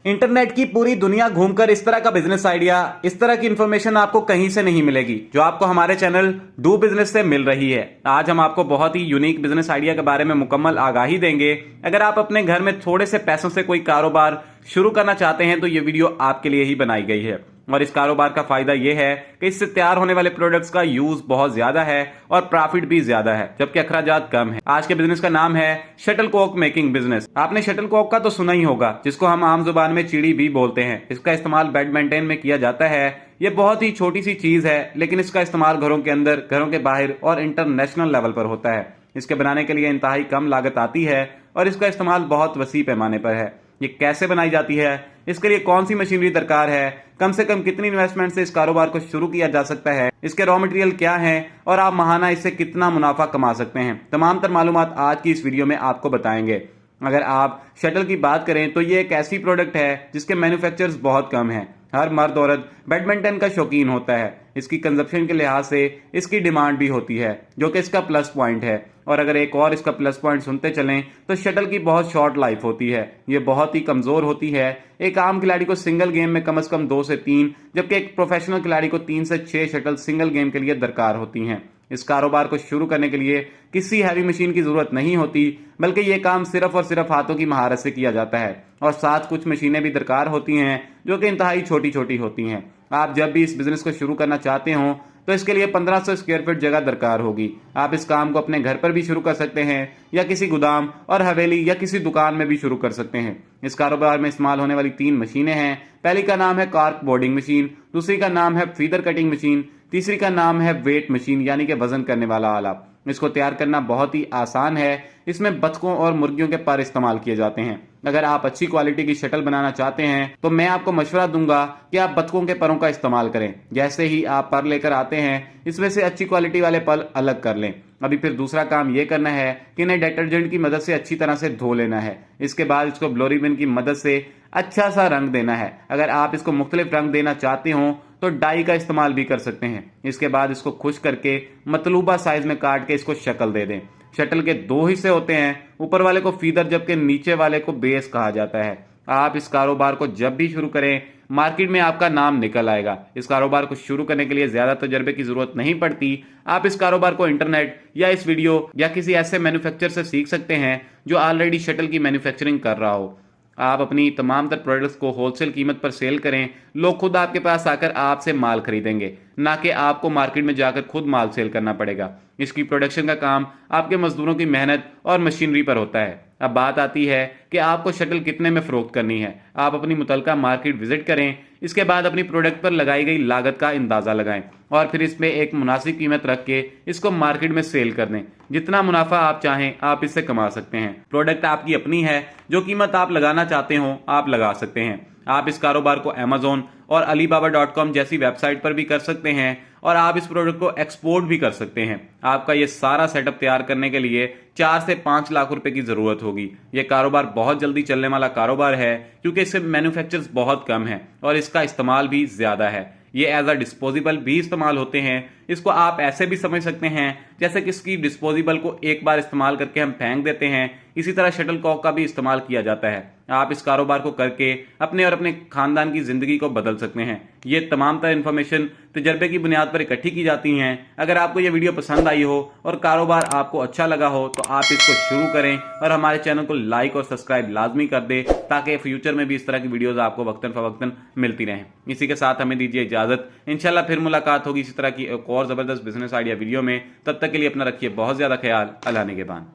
Internet की पूरी दुनिया घूमकर इस तरह का बिजनेस आइडिया, इस तरह की इंफॉर्मेशन आपको कहीं से नहीं मिलेगी जो आपको हमारे चैनल डू बिजनेस से मिल रही है। आज हम आपको बहुत ही यूनिक बिजनेस आइडिया के बारे में मुकम्मल आगाही देंगे। अगर आप अपने घर में थोड़े से पैसों से कोई कारोबार शुरू करना चाहते हैं तो ये वीडियो आपके लिए ही बनाई गई है। और इस कारोबार का फायदा यह है कि इससे तैयार होने वाले प्रोडक्ट्स का यूज बहुत ज्यादा है और प्रॉफिट भी ज्यादा है, जबकि अखराजात कम है। आज के बिजनेस का नाम है शटलकॉक मेकिंग बिजनेस। आपने शटलकॉक का तो सुना ही होगा, जिसको हम आम जुबान में चिड़ी भी बोलते हैं। इसका इस्तेमाल बैडमिंटन में किया जाता है। ये बहुत ही छोटी सी चीज है, लेकिन इसका इस्तेमाल घरों के अंदर, घरों के बाहर और इंटरनेशनल लेवल पर होता है। इसके बनाने के लिए इंतहाई कम लागत आती है और इसका इस्तेमाल बहुत वसी पैमाने पर है। ये कैसे बनाई जाती है, इसके लिए कौन सी मशीनरी दरकार है, कम से कम कितनी इन्वेस्टमेंट से इस कारोबार को शुरू किया जा सकता है, इसके रॉ मटेरियल क्या हैं और आप माहाना इससे कितना मुनाफा कमा सकते हैं, तमाम तर मालूमात आज की इस वीडियो में आपको बताएंगे। अगर आप शटल की बात करें तो ये एक ऐसी प्रोडक्ट है जिसके मैन्युफैक्चरर्स बहुत कम हैं। हर मर्द औरत बैडमिंटन का शौकीन होता है। इसकी कंजप्शन के लिहाज से इसकी डिमांड भी होती है, जो कि इसका प्लस पॉइंट है। और अगर एक और इसका प्लस पॉइंट सुनते चलें तो शटल की बहुत शॉर्ट लाइफ होती है। ये बहुत ही कमजोर होती है। एक आम खिलाड़ी को सिंगल गेम में कम से कम 2 से 3, जबकि एक प्रोफेशनल खिलाड़ी को 3 से 6 शटल सिंगल गेम के लिए दरकार होती हैं। इस कारोबार को शुरू करने के लिए किसी हैवी मशीन की जरूरत नहीं होती, बल्कि यह काम सिर्फ और सिर्फ हाथों की महारत से किया जाता है। और साथ कुछ मशीनें भी दरकार होती हैं जो कि इंतहाई छोटी छोटी होती हैं। आप जब भी इस बिजनेस को शुरू करना चाहते हो तो इसके लिए 1500 स्क्वायर फीट जगह दरकार होगी। आप इस काम को अपने घर पर भी शुरू कर सकते हैं या किसी गोदाम और हवेली या किसी दुकान में भी शुरू कर सकते हैं। इस कारोबार में इस्तेमाल होने वाली 3 मशीनें हैं। पहली का नाम है कार्क बोर्डिंग मशीन, दूसरी का नाम है फीदर कटिंग मशीन, तीसरी का नाम है वेट मशीन यानी कि वजन करने वाला आला। इसको तैयार करना बहुत ही आसान है। इसमें बतखों और मुर्गियों के पर इस्तेमाल किए जाते हैं। अगर आप अच्छी क्वालिटी की शटल बनाना चाहते हैं तो मैं आपको मशवरा दूंगा कि आप बतखों के परों का इस्तेमाल करें। जैसे ही आप पर लेकर आते हैं, इसमें से अच्छी क्वालिटी वाले पर अलग कर लें। अभी फिर दूसरा काम यह करना है कि इन्हें डिटर्जेंट की मदद से अच्छी तरह से धो लेना है। इसके बाद इसको ब्लोरीबिन की मदद से अच्छा सा रंग देना है। अगर आप इसको मुख्तलिफ रंग देना चाहते हो तो डाई का इस्तेमाल भी कर सकते हैं। इसके बाद इसको खुश करके मतलूबा साइज में काट के इसको शक्ल दे दें। शटल के 2 हिस्से होते हैं, ऊपर वाले को फीदर जबकि नीचे वाले को बेस कहा जाता है। आप इस कारोबार को जब भी शुरू करें, मार्केट में आपका नाम निकल आएगा। इस कारोबार को शुरू करने के लिए ज्यादा तजर्बे की जरूरत नहीं पड़ती। आप इस कारोबार को इंटरनेट या इस वीडियो या किसी ऐसे मैन्युफैक्चरर से सीख सकते हैं जो ऑलरेडी शटल की मैन्युफैक्चरिंग कर रहा हो। आप अपनी तमाम तर प्रोडक्ट्स को होलसेल कीमत पर सेल करें। लोग खुद आपके पास आकर आपसे माल खरीदेंगे, ना कि आपको मार्केट में जाकर खुद माल सेल करना पड़ेगा। इसकी प्रोडक्शन का काम आपके मजदूरों की मेहनत और मशीनरी पर होता है। अब बात आती है कि आपको शटल कितने में फरोख्त करनी है। आप अपनी मुतलका मार्केट विजिट करें, इसके बाद अपनी प्रोडक्ट पर लगाई गई लागत का अंदाजा लगाएं और फिर इसमें एक मुनासिब कीमत रख के इसको मार्केट में सेल कर दें। जितना मुनाफा आप चाहें आप इससे कमा सकते हैं। प्रोडक्ट आपकी अपनी है, जो कीमत आप लगाना चाहते हो आप लगा सकते हैं। आप इस कारोबार को Amazon और Alibaba.com जैसी वेबसाइट पर भी कर सकते हैं और आप इस प्रोडक्ट को एक्सपोर्ट भी कर सकते हैं। आपका ये सारा सेटअप तैयार करने के लिए 4 से 5 लाख रुपए की जरूरत होगी। यह कारोबार बहुत जल्दी चलने वाला कारोबार है क्योंकि इसके मैन्युफैक्चरर्स बहुत कम हैं और इसका इस्तेमाल भी ज्यादा है। ये एज अ डिस्पोजेबल भी इस्तेमाल होते हैं। इसको आप ऐसे भी समझ सकते हैं जैसे कि इसकी डिस्पोजेबल को एक बार इस्तेमाल करके हम फेंक देते हैं। इसी तरह शटलकॉक का भी इस्तेमाल किया जाता है। आप इस कारोबार को करके अपने और अपने खानदान की जिंदगी को बदल सकते हैं। ये तमाम तरह इंफॉर्मेशन तजर्बे की बुनियाद पर इकट्ठी की जाती हैं। अगर आपको ये वीडियो पसंद आई हो और कारोबार आपको अच्छा लगा हो तो आप इसको शुरू करें और हमारे चैनल को लाइक और सब्सक्राइब लाजमी कर दें, ताकि फ्यूचर में भी इस तरह की वीडियोस आपको वक्तन फवक्तन मिलती रहें। इसी के साथ हमें दीजिए इजाजत। इंशाल्लाह फिर मुलाकात होगी इसी तरह की एक और जबरदस्त बिजनेस आइडिया वीडियो में। तब तक के लिए अपना रखिए बहुत ज्यादा ख्याल। अल्लाह निगहबान।